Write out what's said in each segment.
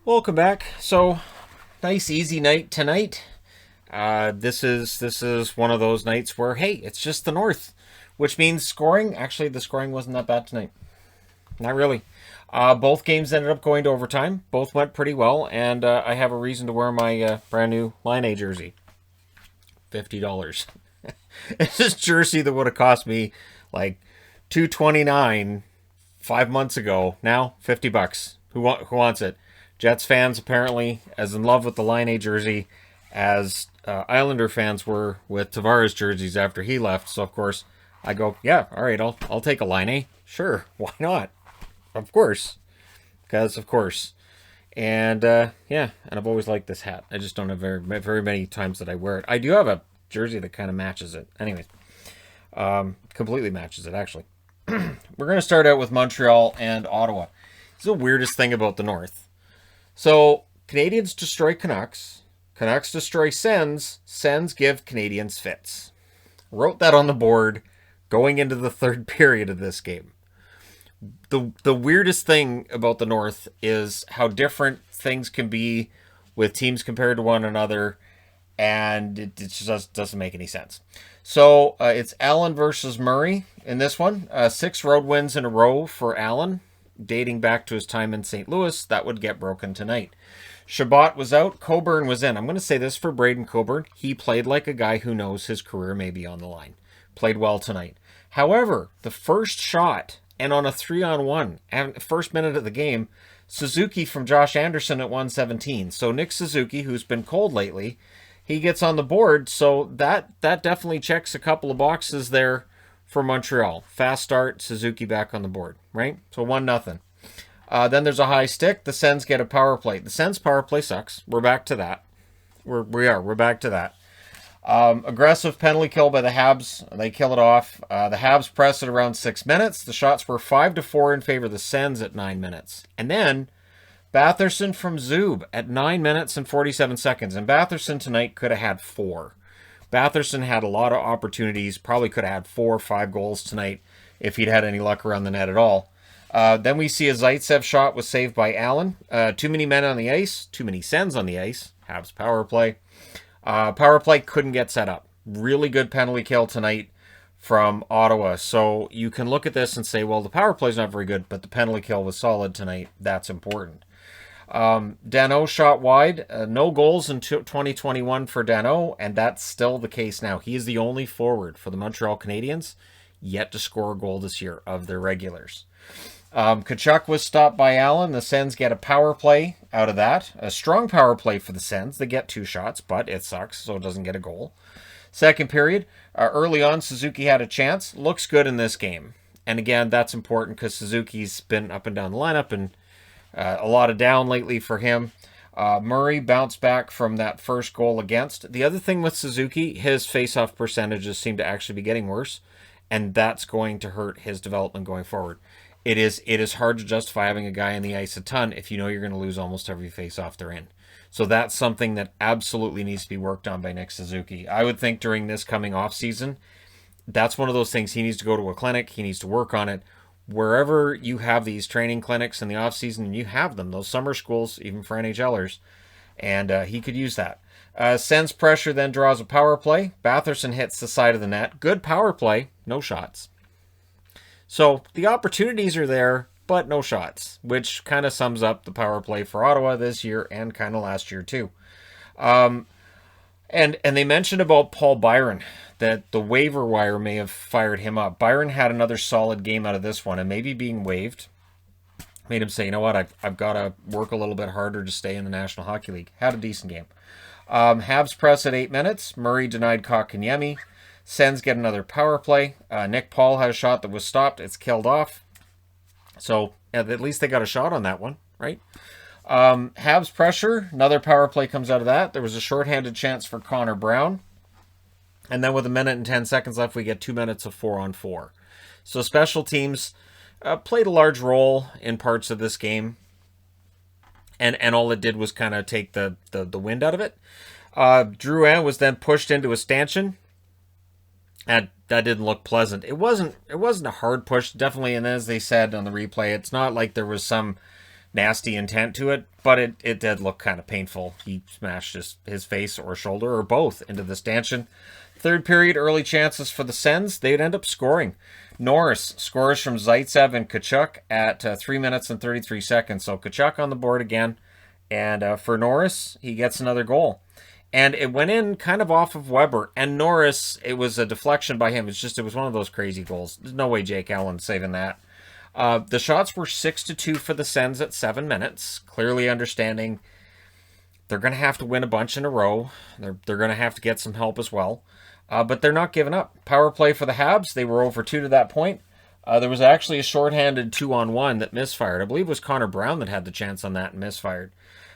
Welcome back. So, nice easy night tonight. This is one of those nights where hey, it's just the North, which means scoring. Actually, the scoring wasn't that bad tonight. Not really. Both games ended up going to overtime. Both went pretty well, and I have a reason to wear my brand new Line A jersey. $50. It's this jersey that would have cost me like $229 5 months ago. Now $50. Who wants it? Jets fans apparently as in love with the Line A jersey as Islander fans were with Tavares jerseys after he left. So of course I go, yeah, all right, I'll take a Line A. Sure, why not? Of course, because of course. And yeah, and I've always liked this hat. I just don't have very many times that I wear it. I do have a jersey that kind of matches it. Anyways, completely matches it actually. We're gonna start out with Montreal and Ottawa. It's the weirdest thing about the North. So, Canadiens destroy Canucks. Canucks destroy Sens. Sens give Canadiens fits. Wrote that on the board going into the third period of this game. The weirdest thing about the North is how different things can be with teams compared to one another, and it just doesn't make any sense. So, it's Allen versus Murray in this one. 6 road wins in a row for Allen, dating back to his time in St. Louis. That would get broken tonight. Shabbat was out. Coburn was in. I'm going to say this for Braden Coburn. He played like a guy who knows his career may be on the line. Played well tonight. However, the first shot, and on a 3-on-1, and first minute of the game, Suzuki from Josh Anderson at 117. So Nick Suzuki, who's been cold lately, he gets on the board. So that definitely checks a couple of boxes there for Montreal. Fast start, Suzuki back on the board, right? So 1-0. Then there's a high stick. The Sens get a power play. The Sens power play sucks. We're back to that. We're back to that. Aggressive penalty kill by the Habs. They kill it off. The Habs press it around 6 minutes. The shots were 5-4 in favor of the Sens at 9 minutes. And then Batherson from Zub at 9 minutes and 47 seconds. And Batherson tonight could have had 4. Batherson had a lot of opportunities, probably could have had 4 or 5 goals tonight if he'd had any luck around the net at all. Then we see a Zaitsev shot was saved by Allen. Too many men on the ice, too many Sens on the ice. Habs power play. Power play couldn't get set up. Really good penalty kill tonight from Ottawa. So you can look at this and say, well, the power play's not very good, but the penalty kill was solid tonight. That's important. Danault shot wide. No goals in 2021 for Danault, and that's still the case now. He is the only forward for the Montreal Canadiens yet to score a goal this year of their regulars. Tkachuk was stopped by Allen. The Sens get a power play out of that. A strong power play for the Sens. They get 2 shots, but it sucks, so it doesn't get a goal. Second period, early on, Suzuki had a chance. Looks good in this game. And again, that's important because Suzuki's been up and down the lineup, and a lot of down lately for him. Murray bounced back from that first goal against. The other thing with Suzuki, his face-off percentages seem to actually be getting worse, and that's going to hurt his development going forward. It is hard to justify having a guy on the ice a ton if you know you're going to lose almost every face-off they're in. So that's something that absolutely needs to be worked on by Nick Suzuki. I would think during this coming off season, that's one of those things he needs to go to a clinic. He needs to work on it. Wherever you have these training clinics in the off season, you have them, those summer schools, even for NHLers, and he could use that. Sens pressure then draws a power play. Batherson hits the side of the net. Good power play, no shots. So the opportunities are there, but no shots, which kind of sums up the power play for Ottawa this year and kind of last year too. And they mentioned about Paul Byron, that the waiver wire may have fired him up. Byron had another solid game out of this one, and maybe being waived made him say, you know what, I've got to work a little bit harder to stay in the National Hockey League. Had a decent game. Habs press at 8 minutes. Murray denied Kotkaniemi. Sens get another power play. Nick Paul had a shot that was stopped. It's killed off. So at least they got a shot on that one, right? Habs pressure. Another power play comes out of that. There was a shorthanded chance for Connor Brown. And then with 1 minute and 10 seconds left, we get 2 minutes of 4-on-4. So special teams played a large role in parts of this game. And all it did was kind of take the wind out of it. Drouin was then pushed into a stanchion. And that didn't look pleasant. It wasn't a hard push, definitely. And as they said on the replay, it's not like there was some nasty intent to it, but it did look kind of painful. He smashed his face or shoulder or both into the stanchion. Third period, early chances for the Sens. They'd end up scoring. Norris scores from Zaitsev and Tkachuk at 3 minutes and 33 seconds. So Tkachuk on the board again. And for Norris, he gets another goal. And it went in kind of off of Weber. And Norris, it was a deflection by him. It was one of those crazy goals. There's no way Jake Allen's saving that. The shots were 6-2 for the Sens at 7 minutes. Clearly understanding they're going to have to win a bunch in a row. They're going to have to get some help as well. But they're not giving up. Power play for the Habs. They were over 2 to that point. There was actually a shorthanded 2-on-1 that misfired. I believe it was Connor Brown that had the chance on that and misfired.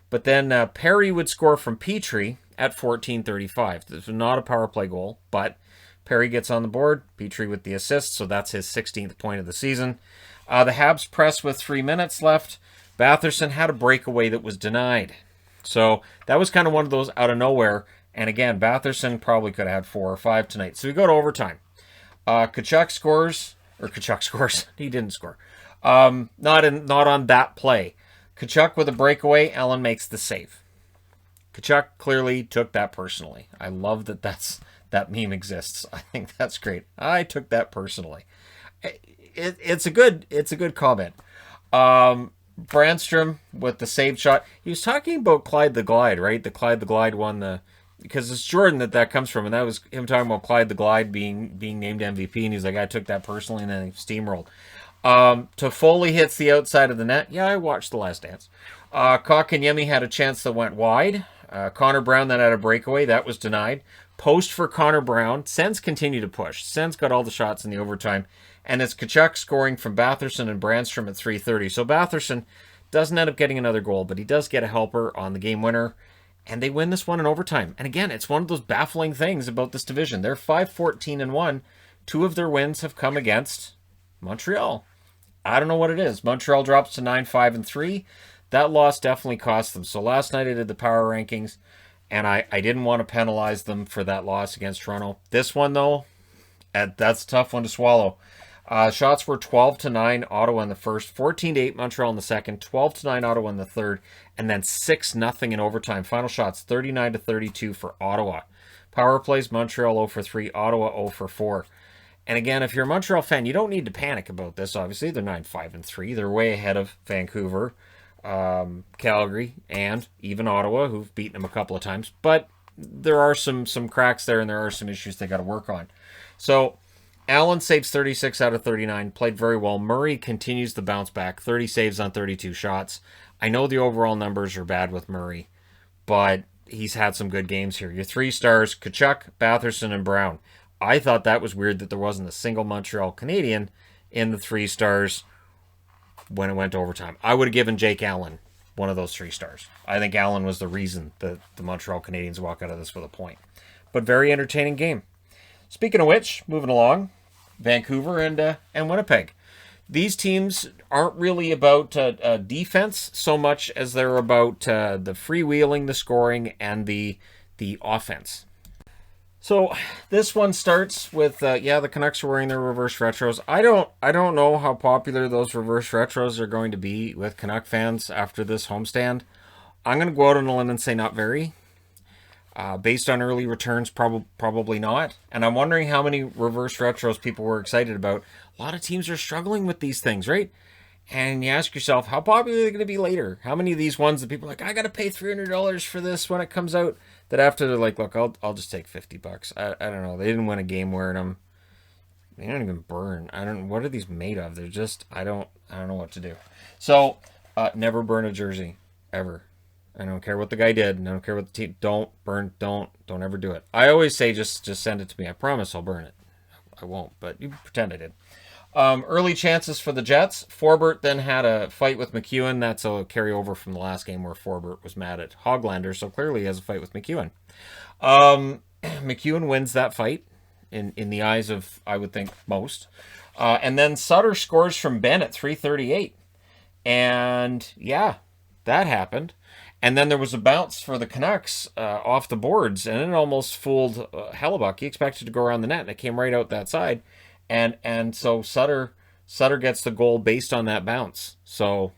But then Perry would score from Petrie at 14:35. This was not a power play goal, but Perry gets on the board. Petrie with the assist, so that's his 16th point of the season. The Habs press with 3 minutes left. Batherson had a breakaway that was denied. So that was kind of one of those out of nowhere. And again, Batherson probably could have had 4 or 5 tonight. So we go to overtime. Tkachuk scores. He didn't score. Not on that play. Tkachuk with a breakaway. Allen makes the save. Tkachuk clearly took that personally. I love that meme exists. I think that's great. I took that personally. It's a good comment. Brandstrom with the save shot. He was talking about Clyde the Glide, right? The Clyde the Glide won because it's Jordan that comes from, and that was him talking about Clyde the Glide being named MVP, and he's like, I took that personally, and then he steamrolled. Toffoli hits the outside of the net. Yeah, I watched The Last Dance. Kotkaniemi had a chance that went wide. Connor Brown then had a breakaway. That was denied. Post for Connor Brown. Sens continue to push. Sens got all the shots in the overtime. And it's Tkachuk scoring from Batherson and Brandstrom at 3:30. So Batherson doesn't end up getting another goal, but he does get a helper on the game winner. And they win this one in overtime. And again, it's one of those baffling things about this division. They're 5-14-1. 2 of their wins have come against Montreal. I don't know what it is. Montreal drops to 9-5-3. That loss definitely cost them. So last night I did the power rankings, and I didn't want to penalize them for that loss against Toronto. This one, though, that's a tough one to swallow. Shots were 12-9 Ottawa in the first, 14-8 Montreal in the second, 12-9 Ottawa in the third, and then 6-0 in overtime. Final shots 39-32 for Ottawa. Power plays Montreal 0-3, Ottawa 0-4. And again, if you're a Montreal fan, you don't need to panic about this. Obviously, they're 9-5-3. They're way ahead of Vancouver, Calgary, and even Ottawa, who've beaten them a couple of times. But there are some cracks there, and there are some issues they got to work on. So Allen saves 36 out of 39, played very well. Murray continues to bounce back, 30 saves on 32 shots. I know the overall numbers are bad with Murray, but he's had some good games here. Your 3 stars, Tkachuk, Batherson, and Brown. I thought that was weird that there wasn't a single Montreal Canadian in the 3 stars when it went to overtime. I would have given Jake Allen one of those 3 stars. I think Allen was the reason that the Montreal Canadiens walk out of this with a point. But very entertaining game. Speaking of which, moving along, Vancouver and Winnipeg. These teams aren't really about defense so much as they're about the freewheeling, the scoring, and the offense. So this one starts with the Canucks are wearing their reverse retros. I don't know how popular those reverse retros are going to be with Canuck fans after this homestand. I'm going to go out on a limb and say not very. Based on early returns, probably not. And I'm wondering how many reverse retros people were excited about. A lot of teams are struggling with these things, right? And you ask yourself, how popular are they going to be later? How many of these ones that people are like, I got to pay $300 for this when it comes out, that after they're like, look, I'll just take $50. I don't know. They didn't win a game wearing them. They don't even burn. What are these made of? They're just, I don't know what to do. So, never burn a jersey, ever. I don't care what the guy did. I don't care what the team. Don't ever do it. I always say just send it to me. I promise I'll burn it. I won't, but you pretend I did. Early chances for the Jets. Forbert then had a fight with McEwen. That's a carryover from the last game where Forbert was mad at Hoglander, so clearly he has a fight with McEwen. McEwen wins that fight in the eyes of, I would think, most. And then Sutter scores from Ben at 3:38. And yeah, that happened. And then there was a bounce for the Canucks off the boards, and it almost fooled Hellebuck. He expected to go around the net, and it came right out that side. And so Sutter gets the goal based on that bounce. So,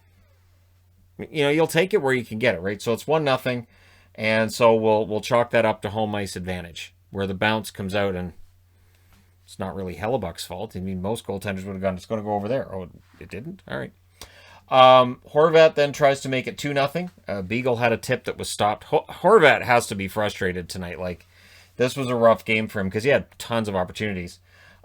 you'll take it where you can get it, right? So it's 1-0, and so we'll chalk that up to home ice advantage, where the bounce comes out, and it's not really Hellebuck's fault. I mean, most goaltenders would have gone, it's going to go over there. Oh, it didn't? All right. Horvat then tries to make it 2-0. Beagle had a tip that was stopped. Horvat has to be frustrated tonight. Like, this was a rough game for him because he had tons of opportunities.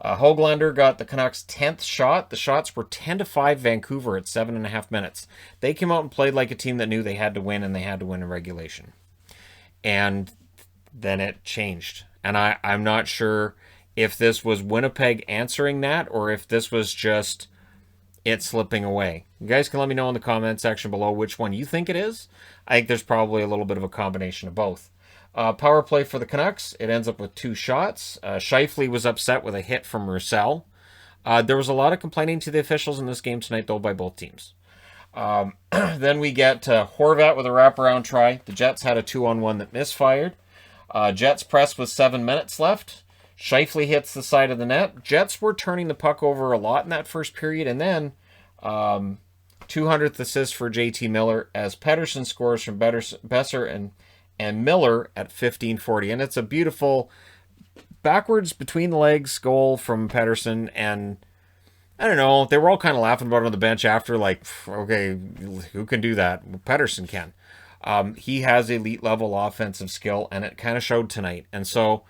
Höglander got the Canucks' 10th shot. The shots were 10-5 Vancouver at 7.5 minutes. They came out and played like a team that knew they had to win, and they had to win in regulation. And then it changed. And I'm not sure if this was Winnipeg answering that or if this was just it slipping away. You guys can let me know in the comment section below which one you think it is. I think there's probably a little bit of a combination of both. Power play for the Canucks. It ends up with 2 shots. Scheifele was upset with a hit from Roussel. There was a lot of complaining to the officials in this game tonight, though, by both teams. Then we get Horvat with a wraparound try. The Jets had a 2-on-1 that misfired. Jets press with 7 minutes left. Scheifele hits the side of the net. Jets were turning the puck over a lot in that first period, and then 200th assist for JT Miller as Pettersson scores from Besser and Miller at 15:40. And it's a beautiful backwards between the legs goal from Pettersson. And I don't know, they were all kind of laughing about it on the bench after, like, okay, who can do that? Well, Pettersson can. He has elite level offensive skill, and it kind of showed tonight. And so,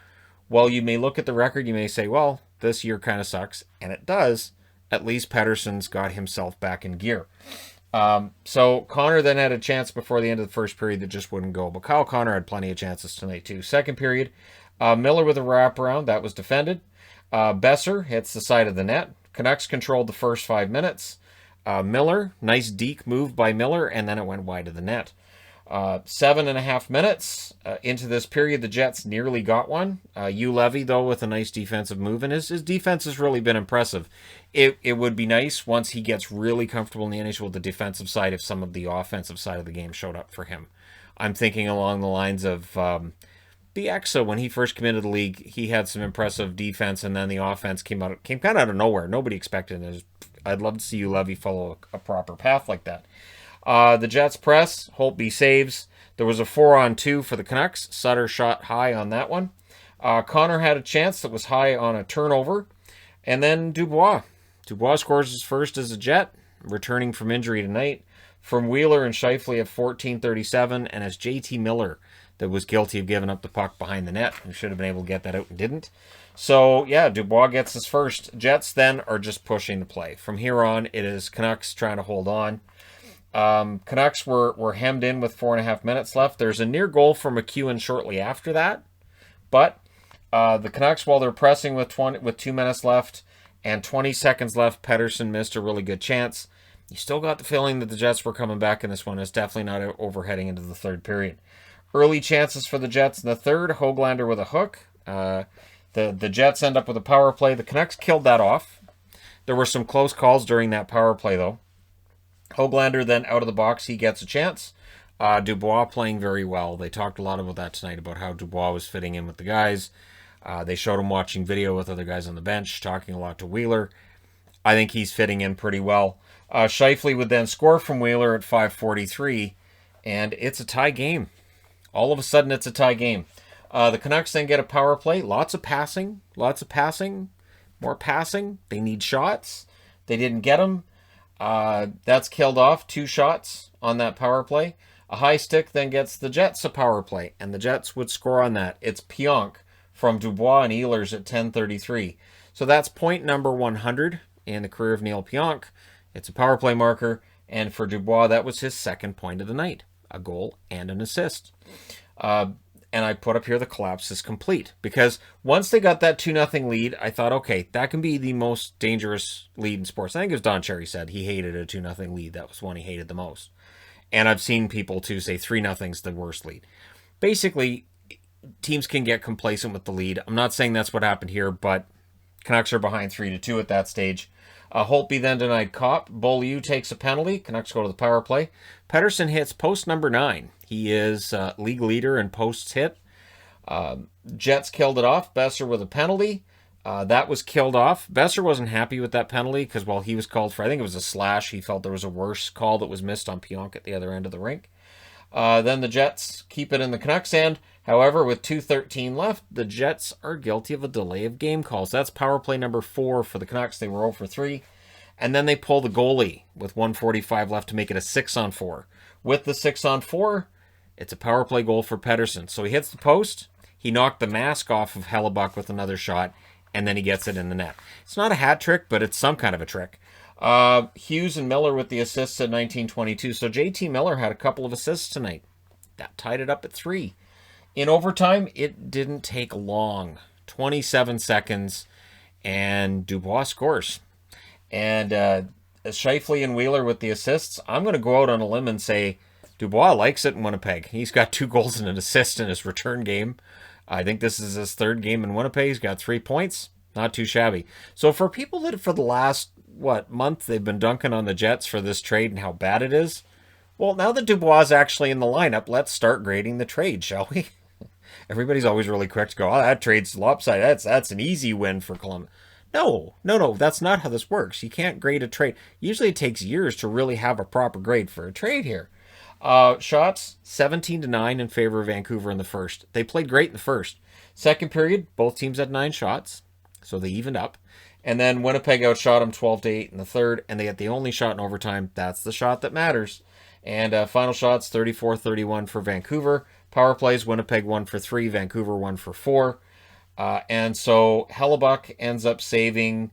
while you may look at the record, you may say, well, this year kind of sucks. And it does. At least Pettersson's got himself back in gear. So Connor then had a chance before the end of the first period that just wouldn't go. But Kyle Connor had plenty of chances tonight too. Second period, Miller with a wraparound. That was defended. Besser hits the side of the net. Canucks controlled the first 5 minutes. Miller, nice deke move by Miller, and then it went wide of the net. 7.5 minutes into this period, the Jets nearly got one. Hugh Levy, though, with a nice defensive move, and his defense has really been impressive. It would be nice once he gets really comfortable in the NHL with the defensive side if some of the offensive side of the game showed up for him. I'm thinking along the lines of Bieksa. When he first came into the league, he had some impressive defense, and then the offense came kind of out of nowhere. Nobody expected it. I'd love to see Hugh Levy follow a proper path like that. The Jets press. Holtby saves. There was a 4-on-2 for the Canucks. Sutter shot high on that one. Connor had a chance that was high on a turnover. And then Dubois. Dubois scores his first as a Jet, returning from injury tonight. From Wheeler and Scheifele at 14:37, and as JT Miller that was guilty of giving up the puck behind the net and should have been able to get that out and didn't. So, yeah, Dubois gets his first. Jets then are just pushing the play. From here on, it is Canucks trying to hold on. Canucks were hemmed in with 4.5 minutes left. There's a near goal from McEwen shortly after that. But the Canucks, while they're pressing with 2 minutes left and 20 seconds left, Pettersson missed a really good chance. You still got the feeling that the Jets were coming back in this one. It's definitely not overheading into the third period. Early chances for the Jets in the third. Höglander with a hook. The Jets end up with a power play. The Canucks killed that off. There were some close calls during that power play, though. Höglander then out of the box. He gets a chance. Dubois playing very well. They talked a lot about that tonight, about how Dubois was fitting in with the guys. They showed him watching video with other guys on the bench, talking a lot to Wheeler. I think he's fitting in pretty well. Scheifele would then score from Wheeler at 5:43, and it's a tie game. All of a sudden, it's a tie game. The Canucks then get a power play. Lots of passing, more passing. They need shots. They didn't get them. That's killed off. 2 shots on that power play. A high stick then gets the Jets a power play, and the Jets would score on that. It's Pionk from Dubois and Ehlers at 10:33. So that's point number 100 in the career of Neil Pionk. It's a power play marker, and for Dubois, that was his second point of the night. A goal and an assist. And I put up here the collapse is complete. Because once they got that 2-0 lead, I thought, okay, that can be the most dangerous lead in sports. I think it was Don Cherry said he hated a 2-0 lead. That was one he hated the most. And I've seen people, too, say 3-0's the worst lead. Basically, teams can get complacent with the lead. I'm not saying that's what happened here, but Canucks are behind 3-2 at that stage. Holtby then denied Kopp. Beaulieu takes a penalty. Canucks go to the power play. Pettersson hits post number 9. He is league leader in posts hit. Jets killed it off. Besser with a penalty. That was killed off. Besser wasn't happy with that penalty because, well, he was called for, I think it was a slash. He felt there was a worse call that was missed on Pionk at the other end of the rink. Then the Jets keep it in the Canucks' end. However, with 2:13 left, the Jets are guilty of a delay of game calls. That's power play number 4 for the Canucks. They were 0 for 3. And then they pull the goalie with 1:45 left to make it a 6-on-4. With the 6-on-4, it's a power play goal for Pettersson. So he hits the post. He knocked the mask off of Hellebuck with another shot, and then he gets it in the net. It's not a hat trick, but it's some kind of a trick. Hughes and Miller with the assists at 19:22. So JT Miller had a couple of assists tonight. That tied it up at 3. In overtime, it didn't take long. 27 seconds, and Dubois scores. And Scheifele and Wheeler with the assists. I'm going to go out on a limb and say Dubois likes it in Winnipeg. He's got 2 goals and an assist in his return game. I think this is his 3rd game in Winnipeg. He's got 3 points. Not too shabby. So for people that for the last, month they've been dunking on the Jets for this trade and how bad it is, well, now that Dubois is actually in the lineup, let's start grading the trade, shall we? Everybody's always really quick to go, oh, that trade's lopsided. That's an easy win for Columbus. No, that's not how this works. You can't grade a trade. Usually it takes years to really have a proper grade for a trade here. Shots, 17-9 in favor of Vancouver in the first. They played great in the first. Second period, both teams had 9 shots, so they evened up. And then Winnipeg outshot them 12-8 in the third, and they had the only shot in overtime. That's the shot that matters. And final shots, 34-31 for Vancouver. Power plays, Winnipeg 1 for 3, Vancouver 1 for 4. And so Hellebuck ends up saving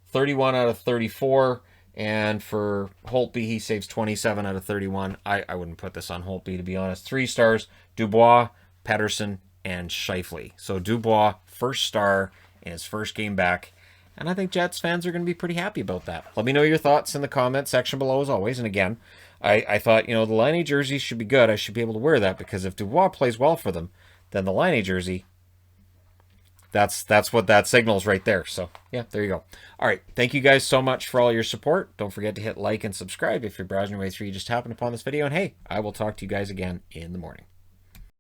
31 out of 34. And for Holtby, he saves 27 out of 31. I wouldn't put this on Holtby, to be honest. 3 stars, Dubois, Pettersson, and Scheifele. So Dubois, first star in his first game back. And I think Jets fans are going to be pretty happy about that. Let me know your thoughts in the comment section below, as always. And again, I thought, the Laine jersey should be good. I should be able to wear that because if Dubois plays well for them, then the Laine jersey, that's what that signals right there. So, yeah, there you go. All right. Thank you guys so much for all your support. Don't forget to hit like and subscribe if you're browsing your way through. You just happened upon this video. And, hey, I will talk to you guys again in the morning.